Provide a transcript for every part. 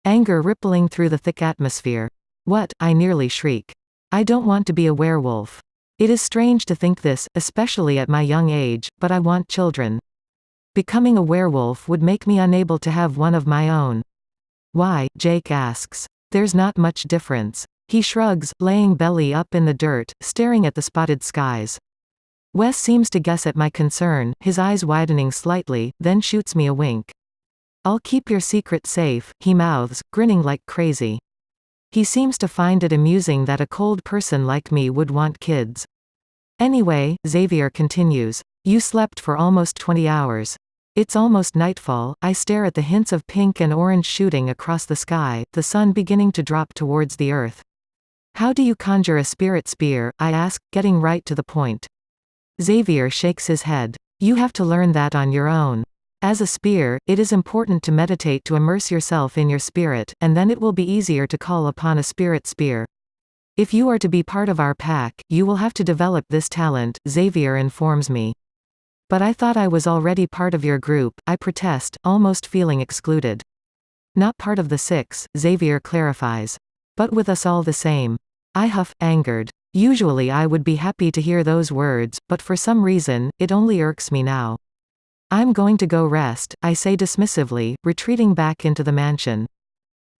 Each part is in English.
anger rippling through the thick atmosphere. What? I nearly shriek. I don't want to be a werewolf. It is strange to think this, especially at my young age, but I want children. Becoming a werewolf would make me unable to have one of my own. Why? Jake asks. There's not much difference. He shrugs, laying belly up in the dirt, staring at the spotted skies. Wes seems to guess at my concern, his eyes widening slightly, then shoots me a wink. I'll keep your secret safe, he mouths, grinning like crazy. He seems to find it amusing that a cold person like me would want kids. Anyway, Xavier continues. You slept for almost 20 hours. It's almost nightfall. I stare at the hints of pink and orange shooting across the sky, the sun beginning to drop towards the earth. How do you conjure a spirit spear? I ask, getting right to the point. Xavier shakes his head. You have to learn that on your own. As a spear, it is important to meditate to immerse yourself in your spirit, and then it will be easier to call upon a spirit spear. If you are to be part of our pack, you will have to develop this talent, Xavier informs me. But I thought I was already part of your group, I protest, almost feeling excluded. Not part of the 6, Xavier clarifies. But with us all the same. I huff, angered. Usually I would be happy to hear those words, but for some reason, it only irks me now. I'm going to go rest, I say dismissively, retreating back into the mansion.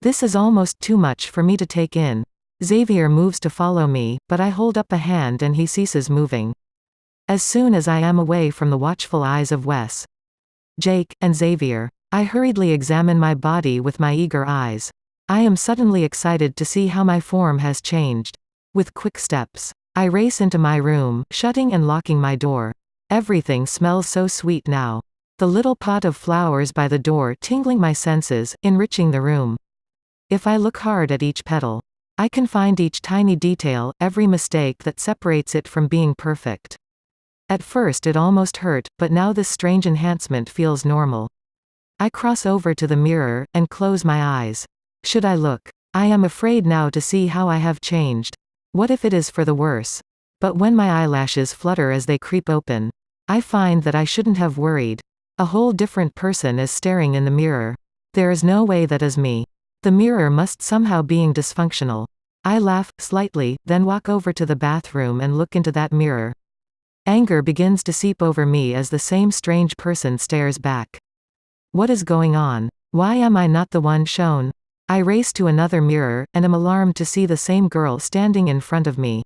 This is almost too much for me to take in. Xavier moves to follow me, but I hold up a hand and he ceases moving. As soon as I am away from the watchful eyes of Wes, Jake, and Xavier, I hurriedly examine my body with my eager eyes. I am suddenly excited to see how my form has changed. With quick steps, I race into my room, shutting and locking my door. Everything smells so sweet now. The little pot of flowers by the door tingling my senses, enriching the room. If I look hard at each petal, I can find each tiny detail, every mistake that separates it from being perfect. At first it almost hurt, but now this strange enhancement feels normal. I cross over to the mirror, and close my eyes. Should I look? I am afraid now to see how I have changed. What if it is for the worse? But when my eyelashes flutter as they creep open, I find that I shouldn't have worried. A whole different person is staring in the mirror. There is no way that is me. The mirror must somehow being dysfunctional. I laugh, slightly, then walk over to the bathroom and look into that mirror. Anger begins to seep over me as the same strange person stares back. What is going on? Why am I not the one shown? I race to another mirror, and am alarmed to see the same girl standing in front of me.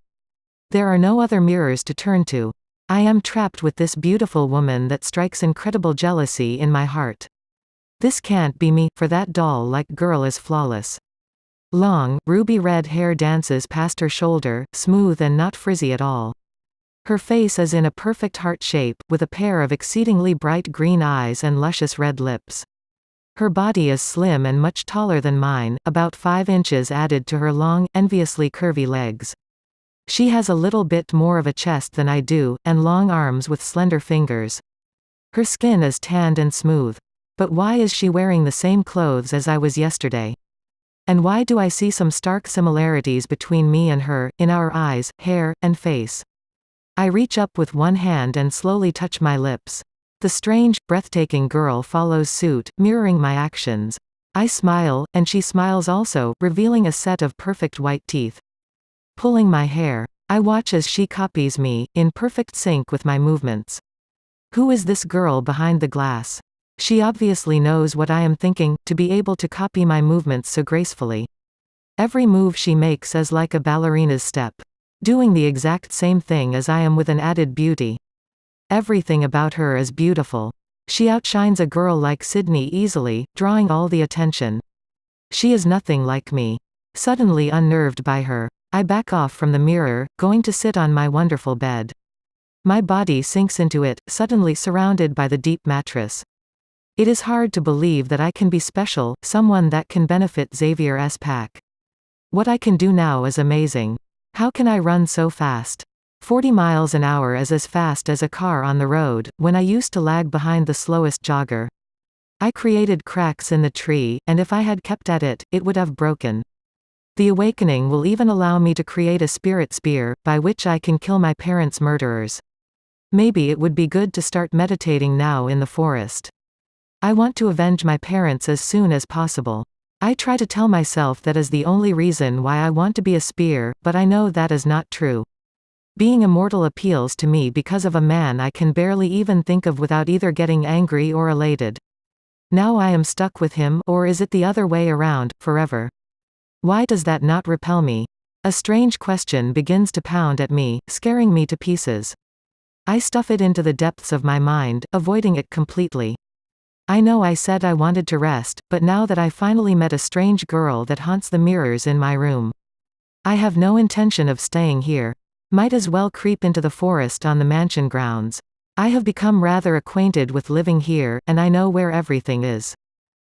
There are no other mirrors to turn to. I am trapped with this beautiful woman that strikes incredible jealousy in my heart. This can't be me, for that doll-like girl is flawless. Long, ruby red hair dances past her shoulder, smooth and not frizzy at all. Her face is in a perfect heart shape, with a pair of exceedingly bright green eyes and luscious red lips. Her body is slim and much taller than mine, about 5 inches added to her long, enviously curvy legs. She has a little bit more of a chest than I do, and long arms with slender fingers. Her skin is tanned and smooth. But why is she wearing the same clothes as I was yesterday? And why do I see some stark similarities between me and her, in our eyes, hair, and face? I reach up with one hand and slowly touch my lips. The strange, breathtaking girl follows suit, mirroring my actions. I smile, and she smiles also, revealing a set of perfect white teeth. Pulling my hair, I watch as she copies me, in perfect sync with my movements. Who is this girl behind the glass? She obviously knows what I am thinking, to be able to copy my movements so gracefully. Every move she makes is like a ballerina's step. Doing the exact same thing as I am with an added beauty. Everything about her is beautiful. She outshines a girl like Sydney easily, drawing all the attention. She is nothing like me. Suddenly unnerved by her, I back off from the mirror, going to sit on my wonderful bed. My body sinks into it, suddenly surrounded by the deep mattress. It is hard to believe that I can be special, someone that can benefit Xavier's pack. What I can do now is amazing. How can I run so fast? 40 miles an hour is as fast as a car on the road, when I used to lag behind the slowest jogger. I created cracks in the tree, and if I had kept at it, it would have broken. The awakening will even allow me to create a spirit spear, by which I can kill my parents' murderers. Maybe it would be good to start meditating now in the forest. I want to avenge my parents as soon as possible. I try to tell myself that is the only reason why I want to be a spear, but I know that is not true. Being immortal appeals to me because of a man I can barely even think of without either getting angry or elated. Now I am stuck with him, or is it the other way around, forever? Why does that not repel me? A strange question begins to pound at me, scaring me to pieces. I stuff it into the depths of my mind, avoiding it completely. I know I said I wanted to rest, but now that I finally met a strange girl that haunts the mirrors in my room, I have no intention of staying here. Might as well creep into the forest on the mansion grounds. I have become rather acquainted with living here, and I know where everything is.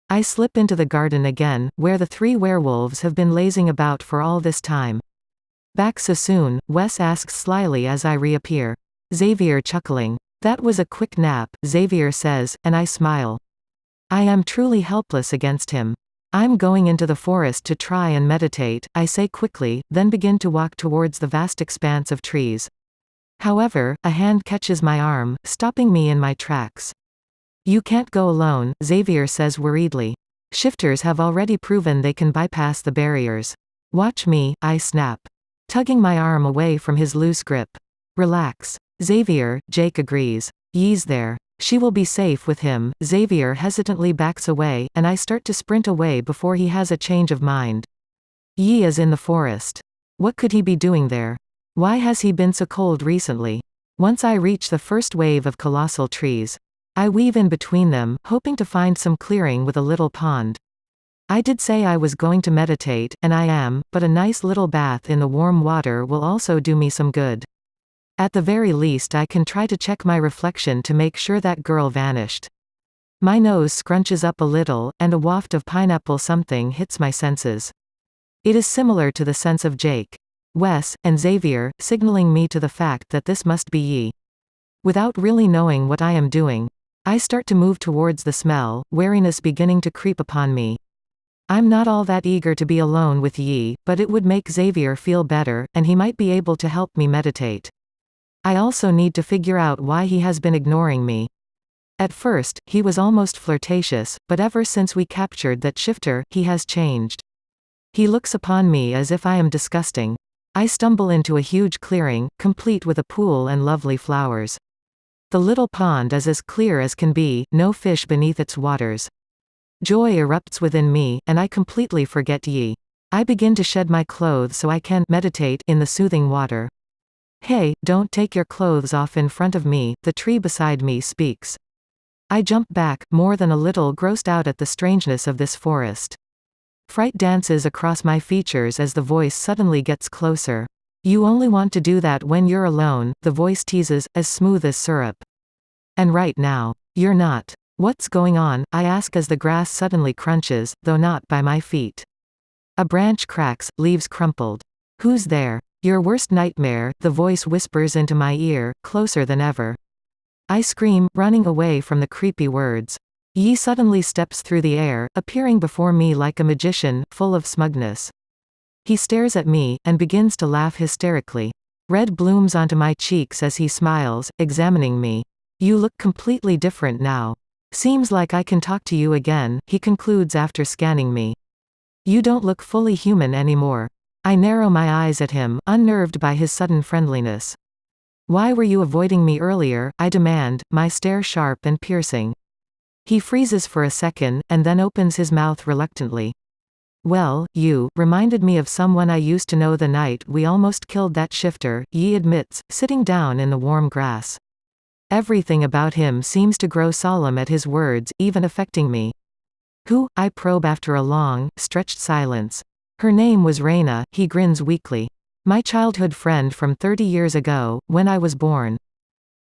I slip into the garden again, where the 3 werewolves have been lazing about for all this time. Back so soon? Wes asks slyly as I reappear. Xavier chuckling. That was a quick nap, Xavier says, and I smile. I am truly helpless against him. I'm going into the forest to try and meditate, I say quickly, then begin to walk towards the vast expanse of trees. However, a hand catches my arm, stopping me in my tracks. You can't go alone, Xavier says worriedly. Shifters have already proven they can bypass the barriers. Watch me, I snap, tugging my arm away from his loose grip. Relax. Xavier, Jake agrees. Ye's there. She will be safe with him. Xavier hesitantly backs away, and I start to sprint away before he has a change of mind. Yi is in the forest. What could he be doing there? Why has he been so cold recently? Once I reach the first wave of colossal trees, I weave in between them, hoping to find some clearing with a little pond. I did say I was going to meditate, and I am, but a nice little bath in the warm water will also do me some good. At the very least I can try to check my reflection to make sure that girl vanished. My nose scrunches up a little, and a waft of pineapple something hits my senses. It is similar to the sense of Jake, Wes, and Xavier, signaling me to the fact that this must be Yi. Without really knowing what I am doing, I start to move towards the smell, wariness beginning to creep upon me. I'm not all that eager to be alone with Yi, but it would make Xavier feel better, and he might be able to help me meditate. I also need to figure out why he has been ignoring me. At first, he was almost flirtatious, but ever since we captured that shifter, he has changed. He looks upon me as if I am disgusting. I stumble into a huge clearing, complete with a pool and lovely flowers. The little pond is as clear as can be, no fish beneath its waters. Joy erupts within me, and I completely forget Yi. I begin to shed my clothes so I can meditate in the soothing water. Hey, don't take your clothes off in front of me, the tree beside me speaks. I jump back, more than a little grossed out at the strangeness of this forest. Fright dances across my features as the voice suddenly gets closer. You only want to do that when you're alone, the voice teases, as smooth as syrup. And right now, you're not. What's going on? I ask as the grass suddenly crunches, though not by my feet. A branch cracks, leaves crumpled. Who's there? Your worst nightmare, the voice whispers into my ear, closer than ever. I scream, running away from the creepy words. Yi suddenly steps through the air, appearing before me like a magician, full of smugness. He stares at me, and begins to laugh hysterically. Red blooms onto my cheeks as he smiles, examining me. You look completely different now. Seems like I can talk to you again, he concludes after scanning me. You don't look fully human anymore. I narrow my eyes at him, unnerved by his sudden friendliness. Why were you avoiding me earlier? I demand, my stare sharp and piercing. He freezes for a second, and then opens his mouth reluctantly. Well, you reminded me of someone I used to know the night we almost killed that shifter, Yi admits, sitting down in the warm grass. Everything about him seems to grow solemn at his words, even affecting me. Who? I probe after a long, stretched silence. Her name was Raina, he grins weakly. My childhood friend from 30 years ago, when I was born.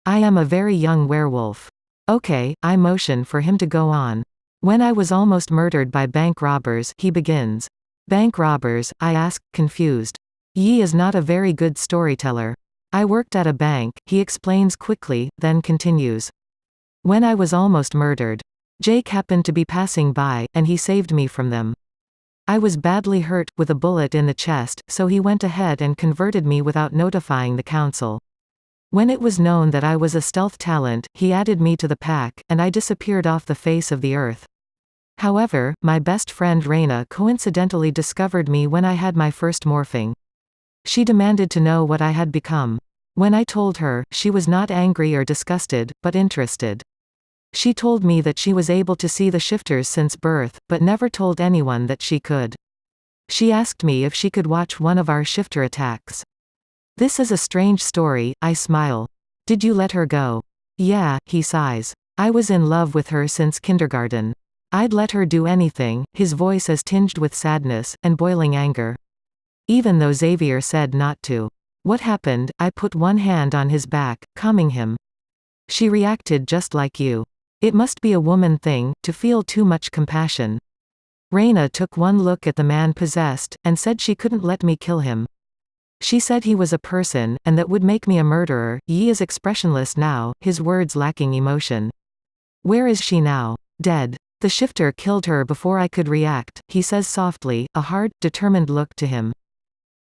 I am a very young werewolf. Okay, I motion for him to go on. When I was almost murdered by bank robbers, he begins. Bank robbers? I ask, confused. Yi is not a very good storyteller. I worked at a bank, he explains quickly, then continues. When I was almost murdered, Jake happened to be passing by, and he saved me from them. I was badly hurt, with a bullet in the chest, so he went ahead and converted me without notifying the council. When it was known that I was a stealth talent, he added me to the pack, and I disappeared off the face of the earth. However, my best friend Raina coincidentally discovered me when I had my first morphing. She demanded to know what I had become. When I told her, she was not angry or disgusted, but interested. She told me that she was able to see the shifters since birth, but never told anyone that she could. She asked me if she could watch one of our shifter attacks. This is a strange story, I smile. Did you let her go? Yeah, he sighs. I was in love with her since kindergarten. I'd let her do anything. His voice is tinged with sadness and boiling anger. Even though Xavier said not to. What happened? I put one hand on his back, calming him. She reacted just like you. It must be a woman thing, to feel too much compassion. Raina took one look at the man possessed, and said she couldn't let me kill him. She said he was a person, and that would make me a murderer. Yi is expressionless now, his words lacking emotion. Where is she now? Dead. The shifter killed her before I could react, he says softly, a hard, determined look to him.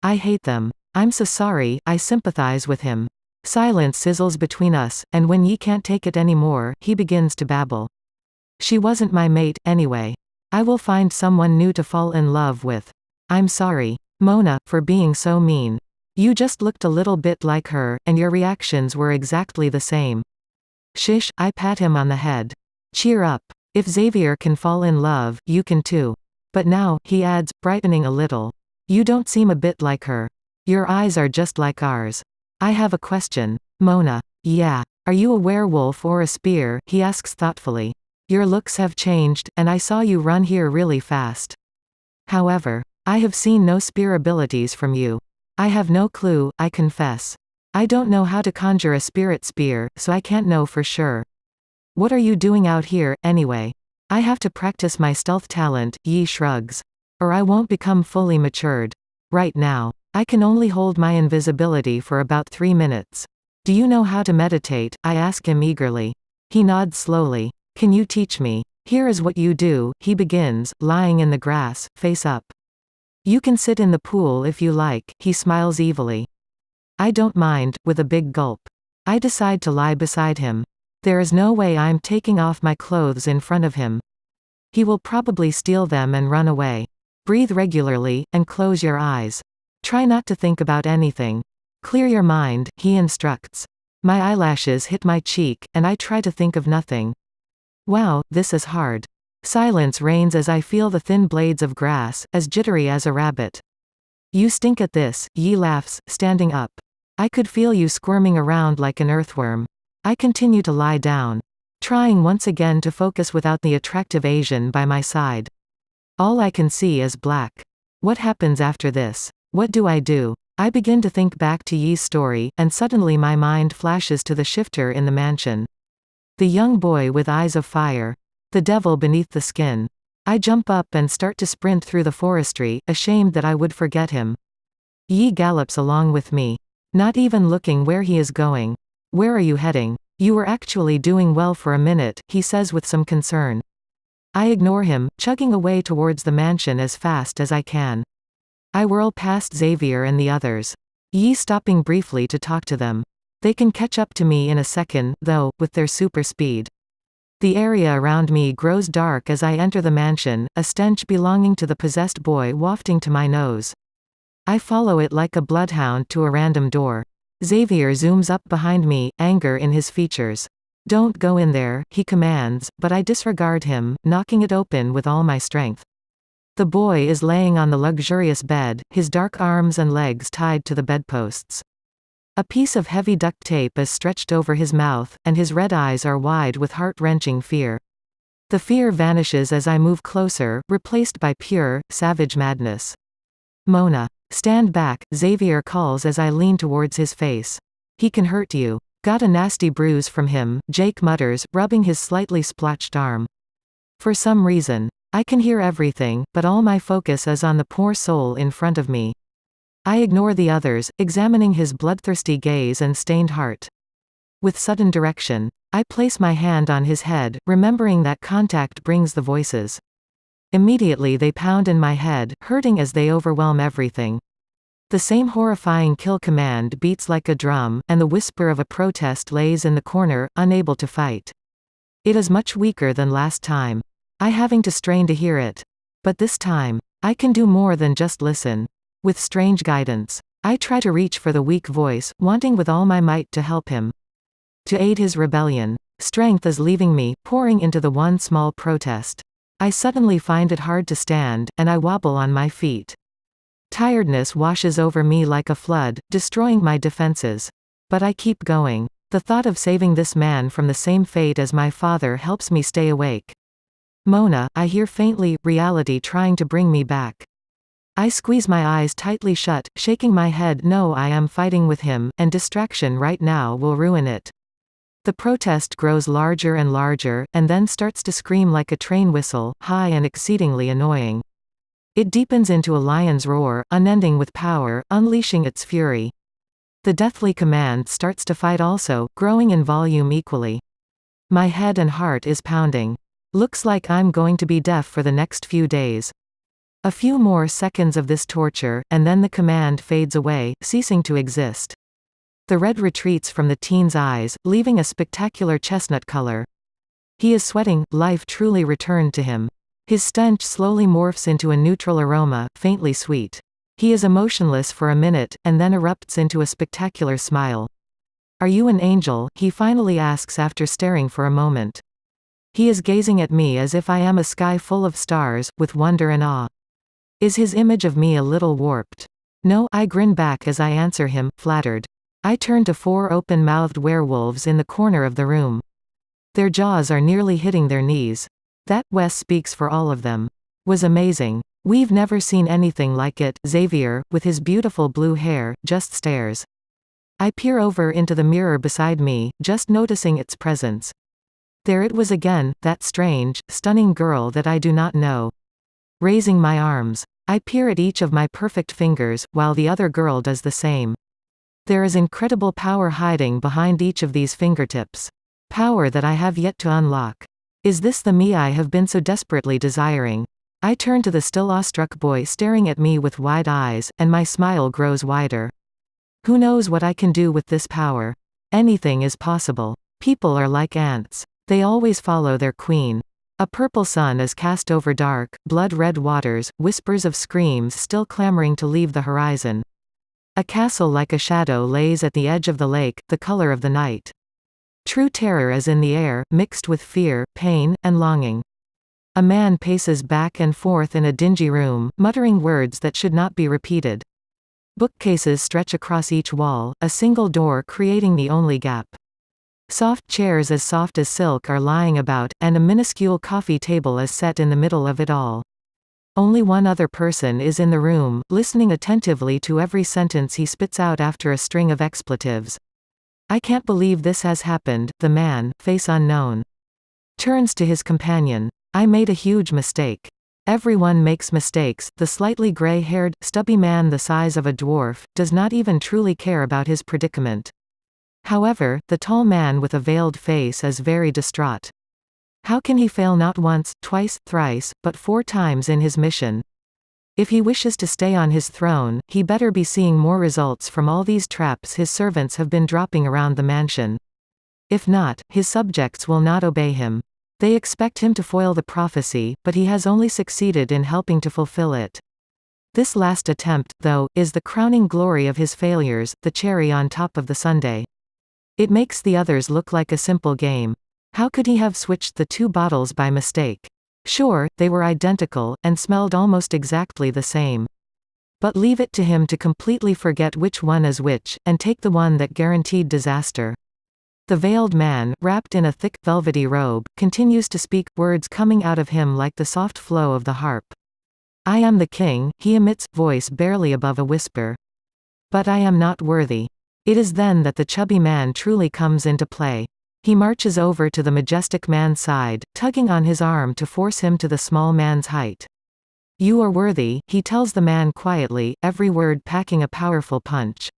I hate them. I'm so sorry, I sympathize with him. Silence sizzles between us, and when Yi can't take it anymore, he begins to babble. She wasn't my mate, anyway. I will find someone new to fall in love with. I'm sorry, Mona, for being so mean. You just looked a little bit like her, and your reactions were exactly the same. Shish, I pat him on the head. Cheer up. If Xavier can fall in love, you can too. But now, he adds, brightening a little. You don't seem a bit like her. Your eyes are just like ours. I have a question. Mona. Yeah. Are you a werewolf or a spear? He asks thoughtfully. Your looks have changed, and I saw you run here really fast. However, I have seen no spear abilities from you. I have no clue, I confess. I don't know how to conjure a spirit spear, so I can't know for sure. What are you doing out here, anyway? I have to practice my stealth talent, Yi shrugs. Or I won't become fully matured. Right now. I can only hold my invisibility for about 3 minutes. Do you know how to meditate? I ask him eagerly. He nods slowly. Can you teach me? Here is what you do, he begins, lying in the grass, face up. You can sit in the pool if you like, he smiles evilly. I don't mind, with a big gulp. I decide to lie beside him. There is no way I'm taking off my clothes in front of him. He will probably steal them and run away. Breathe regularly, and close your eyes. Try not to think about anything. Clear your mind, he instructs. My eyelashes hit my cheek, and I try to think of nothing. Wow, this is hard. Silence reigns as I feel the thin blades of grass, as jittery as a rabbit. You stink at this, Yi laughs, standing up. I could feel you squirming around like an earthworm. I continue to lie down. Trying once again to focus without the attractive Asian by my side. All I can see is black. What happens after this? What do? I begin to think back to Yi's story, and suddenly my mind flashes to the shifter in the mansion. The young boy with eyes of fire. The devil beneath the skin. I jump up and start to sprint through the forestry, ashamed that I would forget him. Yi gallops along with me. Not even looking where he is going. Where are you heading? You were actually doing well for a minute, he says with some concern. I ignore him, chugging away towards the mansion as fast as I can. I whirl past Xavier and the others. Yi stopping briefly to talk to them. They can catch up to me in a second, though, with their super speed. The area around me grows dark as I enter the mansion, a stench belonging to the possessed boy wafting to my nose. I follow it like a bloodhound to a random door. Xavier zooms up behind me, anger in his features. Don't go in there, he commands, but I disregard him, knocking it open with all my strength. The boy is laying on the luxurious bed, his dark arms and legs tied to the bedposts. A piece of heavy duct tape is stretched over his mouth, and his red eyes are wide with heart-wrenching fear. The fear vanishes as I move closer, replaced by pure, savage madness. Mona. Stand back, Xavier calls as I lean towards his face. He can hurt you. Got a nasty bruise from him, Jake mutters, rubbing his slightly splotched arm. For some reason, I can hear everything, but all my focus is on the poor soul in front of me. I ignore the others, examining his bloodthirsty gaze and stained heart. With sudden direction, I place my hand on his head, remembering that contact brings the voices. Immediately they pound in my head, hurting as they overwhelm everything. The same horrifying kill command beats like a drum, and the whisper of a protest lays in the corner, unable to fight. It is much weaker than last time. I having to strain to hear it. But this time, I can do more than just listen. With strange guidance, I try to reach for the weak voice, wanting with all my might to help him. To aid his rebellion. Strength is leaving me, pouring into the one small protest. I suddenly find it hard to stand, and I wobble on my feet. Tiredness washes over me like a flood, destroying my defenses. But I keep going. The thought of saving this man from the same fate as my father helps me stay awake. Mona, I hear faintly, reality trying to bring me back. I squeeze my eyes tightly shut, shaking my head. No, I am fighting with him, and distraction right now will ruin it. The protest grows larger and larger, and then starts to scream like a train whistle, high and exceedingly annoying. It deepens into a lion's roar, unending with power, unleashing its fury. The deathly command starts to fight also, growing in volume equally. My head and heart is pounding. Looks like I'm going to be deaf for the next few days. A few more seconds of this torture, and then the command fades away, ceasing to exist. The red retreats from the teen's eyes, leaving a spectacular chestnut color. He is sweating, life truly returned to him. His stench slowly morphs into a neutral aroma, faintly sweet. He is emotionless for a minute, and then erupts into a spectacular smile. "Are you an angel?" he finally asks after staring for a moment. He is gazing at me as if I am a sky full of stars, with wonder and awe. Is his image of me a little warped? No, I grin back as I answer him, flattered. I turn to 4 open-mouthed werewolves in the corner of the room. Their jaws are nearly hitting their knees. That, Wes speaks for all of them. Was amazing. We've never seen anything like it. Xavier, with his beautiful blue hair, just stares. I peer over into the mirror beside me, just noticing its presence. There it was again, that strange, stunning girl that I do not know. Raising my arms, I peer at each of my perfect fingers, while the other girl does the same. There is incredible power hiding behind each of these fingertips. Power that I have yet to unlock. Is this the me I have been so desperately desiring? I turn to the still awestruck boy staring at me with wide eyes, and my smile grows wider. Who knows what I can do with this power? Anything is possible. People are like ants. They always follow their queen. A purple sun is cast over dark, blood-red waters, whispers of screams still clamoring to leave the horizon. A castle like a shadow lays at the edge of the lake, the color of the night. True terror is in the air, mixed with fear, pain, and longing. A man paces back and forth in a dingy room, muttering words that should not be repeated. Bookcases stretch across each wall, a single door creating the only gap. Soft chairs as soft as silk are lying about, and a minuscule coffee table is set in the middle of it all. Only one other person is in the room, listening attentively to every sentence he spits out after a string of expletives. I can't believe this has happened, the man, face unknown, turns to his companion. I made a huge mistake. Everyone makes mistakes. The slightly gray-haired, stubby man the size of a dwarf, does not even truly care about his predicament. However, the tall man with a veiled face is very distraught. How can he fail not once, twice, thrice, but 4 times in his mission? If he wishes to stay on his throne, he better be seeing more results from all these traps his servants have been dropping around the mansion. If not, his subjects will not obey him. They expect him to foil the prophecy, but he has only succeeded in helping to fulfill it. This last attempt, though, is the crowning glory of his failures, the cherry on top of the sundae. It makes the others look like a simple game. How could he have switched the 2 bottles by mistake? Sure, they were identical, and smelled almost exactly the same. But leave it to him to completely forget which one is which, and take the one that guaranteed disaster. The veiled man, wrapped in a thick, velvety robe, continues to speak, words coming out of him like the soft flow of the harp. I am the king, he emits, voice barely above a whisper. But I am not worthy. It is then that the chubby man truly comes into play. He marches over to the majestic man's side, tugging on his arm to force him to the small man's height. You are worthy, he tells the man quietly, every word packing a powerful punch.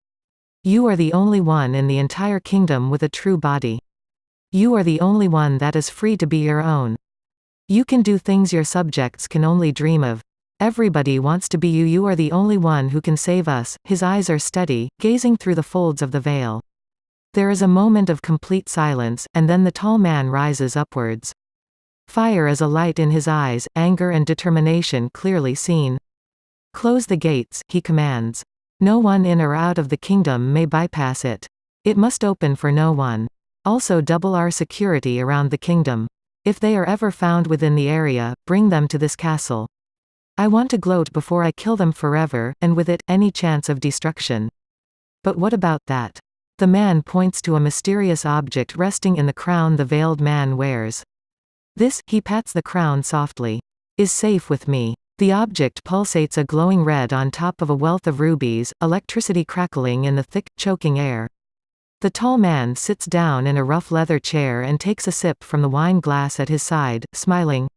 You are the only one in the entire kingdom with a true body. You are the only one that is free to be your own. You can do things your subjects can only dream of. Everybody wants to be you. You are the only one who can save us. His eyes are steady, gazing through the folds of the veil. There is a moment of complete silence, and then the tall man rises upwards. Fire as a light in his eyes, anger and determination clearly seen. "Close the gates," he commands. "No one in or out of the kingdom may bypass it. It must open for no one. Also double our security around the kingdom. If they are ever found within the area, bring them to this castle. I want to gloat before I kill them forever, and with it, any chance of destruction." "But what about that?" The man points to a mysterious object resting in the crown the veiled man wears. "This," he pats the crown softly, "is safe with me." The object pulsates a glowing red on top of a wealth of rubies, electricity crackling in the thick, choking air. The tall man sits down in a rough leather chair and takes a sip from the wine glass at his side, smiling.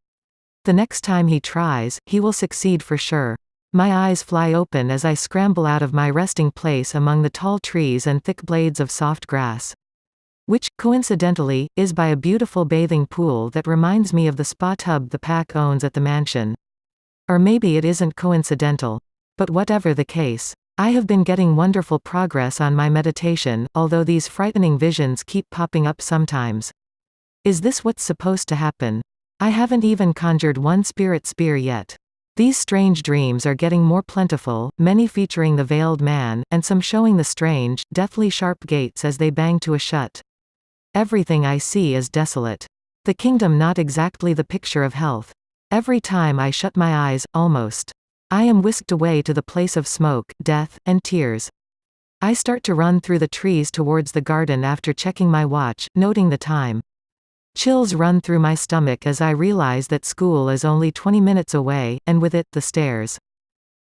The next time he tries, he will succeed for sure. My eyes fly open as I scramble out of my resting place among the tall trees and thick blades of soft grass. Which, coincidentally, is by a beautiful bathing pool that reminds me of the spa tub the pack owns at the mansion. Or maybe it isn't coincidental. But whatever the case, I have been getting wonderful progress on my meditation, although these frightening visions keep popping up sometimes. Is this what's supposed to happen? I haven't even conjured one spirit spear yet. These strange dreams are getting more plentiful, many featuring the veiled man, and some showing the strange, deathly sharp gates as they bang to a shut. Everything I see is desolate. The kingdom not exactly the picture of health. Every time I shut my eyes, almost, I am whisked away to the place of smoke, death, and tears. I start to run through the trees towards the garden after checking my watch, noting the time. Chills run through my stomach as I realize that school is only 20 minutes away, and with it, the stairs.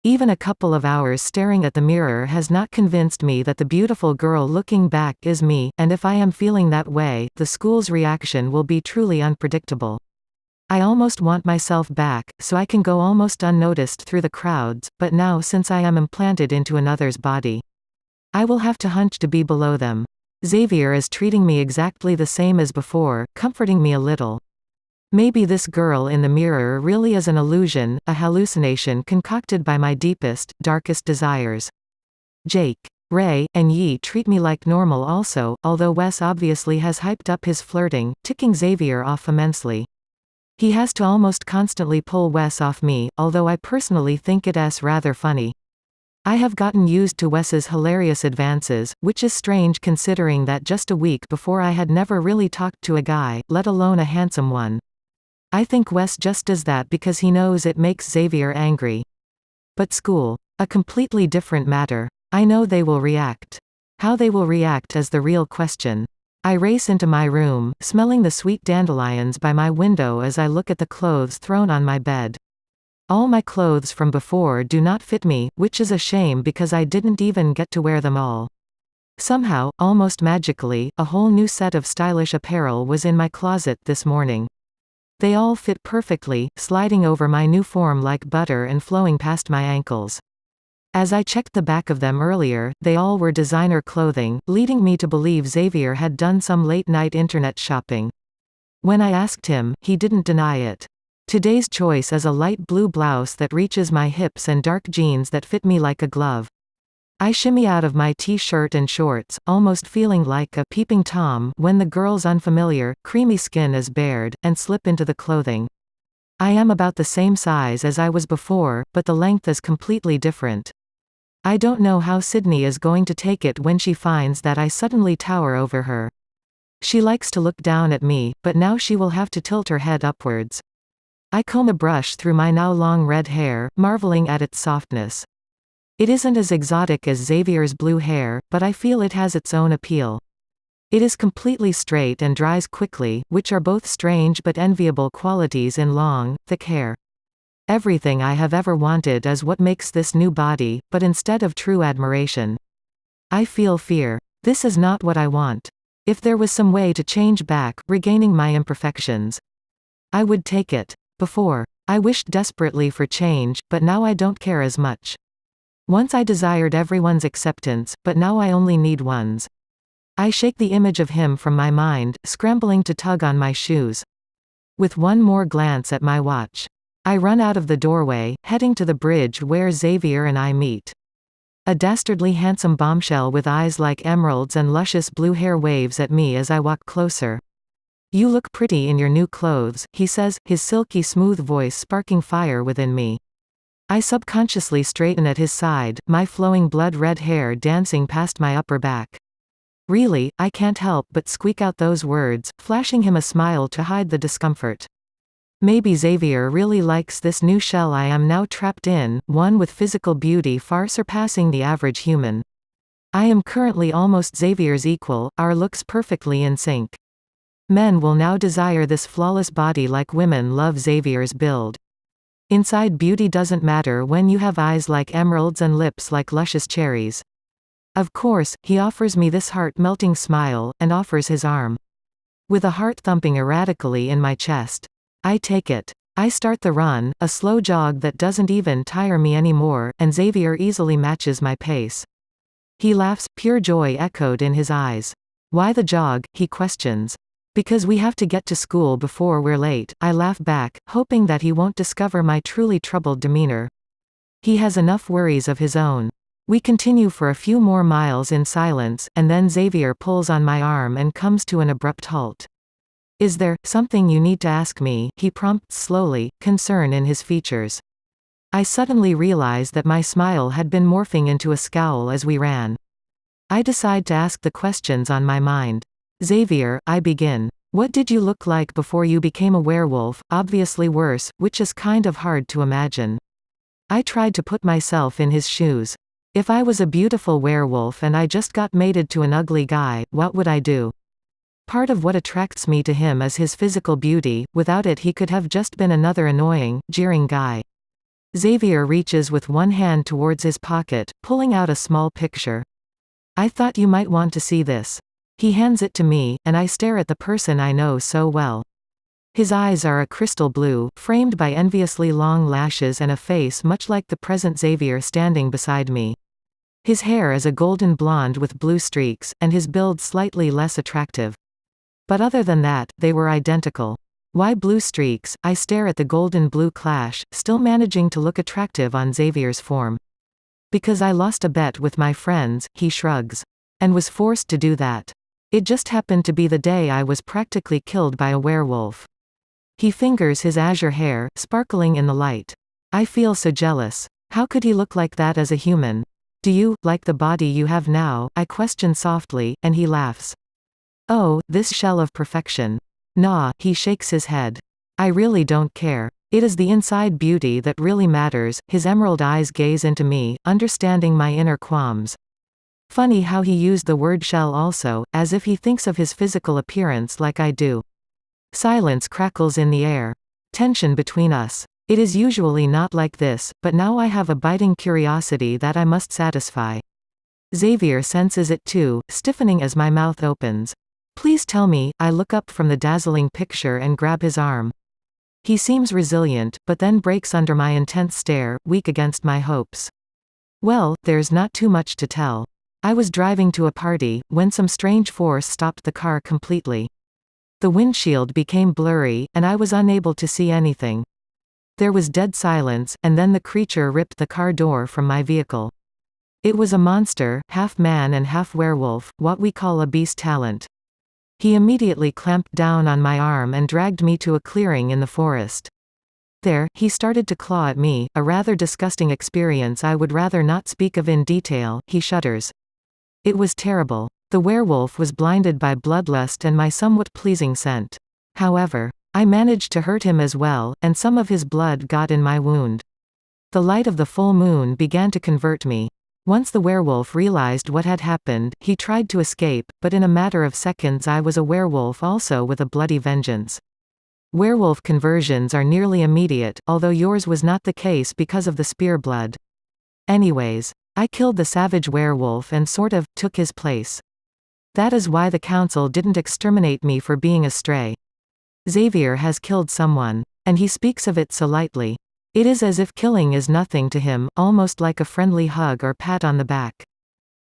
Even a couple of hours staring at the mirror has not convinced me that the beautiful girl looking back is me, and if I am feeling that way, the school's reaction will be truly unpredictable. I almost want myself back, so I can go almost unnoticed through the crowds, but now since I am implanted into another's body, I will have to hunch to be below them. Xavier is treating me exactly the same as before, comforting me a little. Maybe this girl in the mirror really is an illusion, a hallucination concocted by my deepest, darkest desires. Jake, Ray, and Yi treat me like normal also, although Wes obviously has hyped up his flirting, ticking Xavier off immensely. He has to almost constantly pull Wes off me, although I personally think it's rather funny. I have gotten used to Wes's hilarious advances, which is strange considering that just a week before I had never really talked to a guy, let alone a handsome one. I think Wes just does that because he knows it makes Xavier angry. But school. A completely different matter. I know they will react. How they will react is the real question. I race into my room, smelling the sweet dandelions by my window as I look at the clothes thrown on my bed. All my clothes from before do not fit me, which is a shame because I didn't even get to wear them all. Somehow, almost magically, a whole new set of stylish apparel was in my closet this morning. They all fit perfectly, sliding over my new form like butter and flowing past my ankles. As I checked the back of them earlier, they all were designer clothing, leading me to believe Xavier had done some late-night internet shopping. When I asked him, he didn't deny it. Today's choice is a light blue blouse that reaches my hips and dark jeans that fit me like a glove. I shimmy out of my t-shirt and shorts, almost feeling like a peeping Tom when the girl's unfamiliar, creamy skin is bared, and slip into the clothing. I am about the same size as I was before, but the length is completely different. I don't know how Sydney is going to take it when she finds that I suddenly tower over her. She likes to look down at me, but now she will have to tilt her head upwards. I comb a brush through my now long red hair, marveling at its softness. It isn't as exotic as Xavier's blue hair, but I feel it has its own appeal. It is completely straight and dries quickly, which are both strange but enviable qualities in long, thick hair. Everything I have ever wanted is what makes this new body, but instead of true admiration, I feel fear. This is not what I want. If there was some way to change back, regaining my imperfections, I would take it. Before, I wished desperately for change, but now I don't care as much. Once I desired everyone's acceptance, but now I only need one's. I shake the image of him from my mind, scrambling to tug on my shoes. With one more glance at my watch, I run out of the doorway, heading to the bridge where Xavier and I meet. A dastardly handsome bombshell with eyes like emeralds and luscious blue hair waves at me as I walk closer. You look pretty in your new clothes, he says, his silky smooth voice sparking fire within me. I subconsciously straighten at his side, my flowing blood-red hair dancing past my upper back. Really, I can't help but squeak out those words, flashing him a smile to hide the discomfort. Maybe Xavier really likes this new shell I am now trapped in, one with physical beauty far surpassing the average human. I am currently almost Xavier's equal, our looks perfectly in sync. Men will now desire this flawless body like women love Xavier's build. Inside beauty doesn't matter when you have eyes like emeralds and lips like luscious cherries. Of course, he offers me this heart-melting smile, and offers his arm. With a heart thumping erratically in my chest. I take it. I start the run, a slow jog that doesn't even tire me anymore, and Xavier easily matches my pace. He laughs, pure joy echoed in his eyes. Why the jog, he questions. Because we have to get to school before we're late, I laugh back, hoping that he won't discover my truly troubled demeanor. He has enough worries of his own. We continue for a few more miles in silence, and then Xavier pulls on my arm and comes to an abrupt halt. Is there something you need to ask me? He prompts slowly, concern in his features. I suddenly realize that my smile had been morphing into a scowl as we ran. I decide to ask the questions on my mind. Xavier, I begin. What did you look like before you became a werewolf? Obviously worse, which is kind of hard to imagine. I tried to put myself in his shoes. If I was a beautiful werewolf and I just got mated to an ugly guy, what would I do? Part of what attracts me to him is his physical beauty, without it he could have just been another annoying, jeering guy. Xavier reaches with one hand towards his pocket, pulling out a small picture. I thought you might want to see this. He hands it to me, and I stare at the person I know so well. His eyes are a crystal blue, framed by enviously long lashes and a face much like the present Xavier standing beside me. His hair is a golden blonde with blue streaks, and his build slightly less attractive. But other than that, they were identical. Why blue streaks? I stare at the golden blue clash, still managing to look attractive on Xavier's form. Because I lost a bet with my friends, he shrugs. And was forced to do that. It just happened to be the day I was practically killed by a werewolf. He fingers his azure hair, sparkling in the light. I feel so jealous. How could he look like that as a human? Do you like the body you have now? I question softly, and he laughs. Oh, this shell of perfection. Nah, he shakes his head. I really don't care. It is the inside beauty that really matters. His emerald eyes gaze into me, understanding my inner qualms. Funny how he used the word shell also, as if he thinks of his physical appearance like I do. Silence crackles in the air. Tension between us. It is usually not like this, but now I have a biting curiosity that I must satisfy. Xavier senses it too, stiffening as my mouth opens. Please tell me. I look up from the dazzling picture and grab his arm. He seems resilient, but then breaks under my intense stare, weak against my hopes. Well, there's not too much to tell. I was driving to a party, when some strange force stopped the car completely. The windshield became blurry, and I was unable to see anything. There was dead silence, and then the creature ripped the car door from my vehicle. It was a monster, half man and half werewolf, what we call a beast talent. He immediately clamped down on my arm and dragged me to a clearing in the forest. There, he started to claw at me, a rather disgusting experience I would rather not speak of in detail. He shudders. It was terrible. The werewolf was blinded by bloodlust and my somewhat pleasing scent. However, I managed to hurt him as well, and some of his blood got in my wound. The light of the full moon began to convert me. Once the werewolf realized what had happened, he tried to escape, but in a matter of seconds I was a werewolf also with a bloody vengeance. Werewolf conversions are nearly immediate, although yours was not the case because of the spear blood. Anyways, I killed the savage werewolf and sort of took his place. That is why the council didn't exterminate me for being a stray. Xavier has killed someone. And he speaks of it so lightly. It is as if killing is nothing to him, almost like a friendly hug or pat on the back.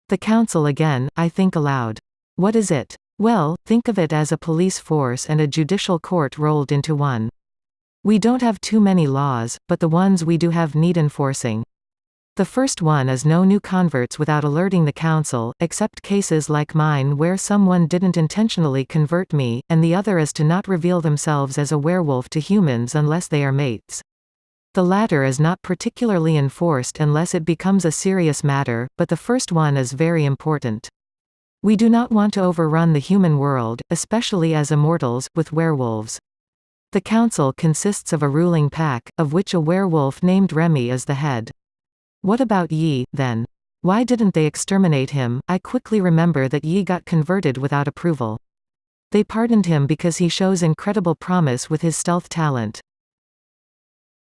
The council again, I think aloud. What is it? Well, think of it as a police force and a judicial court rolled into one. We don't have too many laws, but the ones we do have need enforcing. The first one is no new converts without alerting the council, except cases like mine where someone didn't intentionally convert me, and the other is to not reveal themselves as a werewolf to humans unless they are mates. The latter is not particularly enforced unless it becomes a serious matter, but the first one is very important. We do not want to overrun the human world, especially as immortals, with werewolves. The council consists of a ruling pack, of which a werewolf named Remy is the head. What about Yi, then? Why didn't they exterminate him? I quickly remember that Yi got converted without approval. They pardoned him because he shows incredible promise with his stealth talent.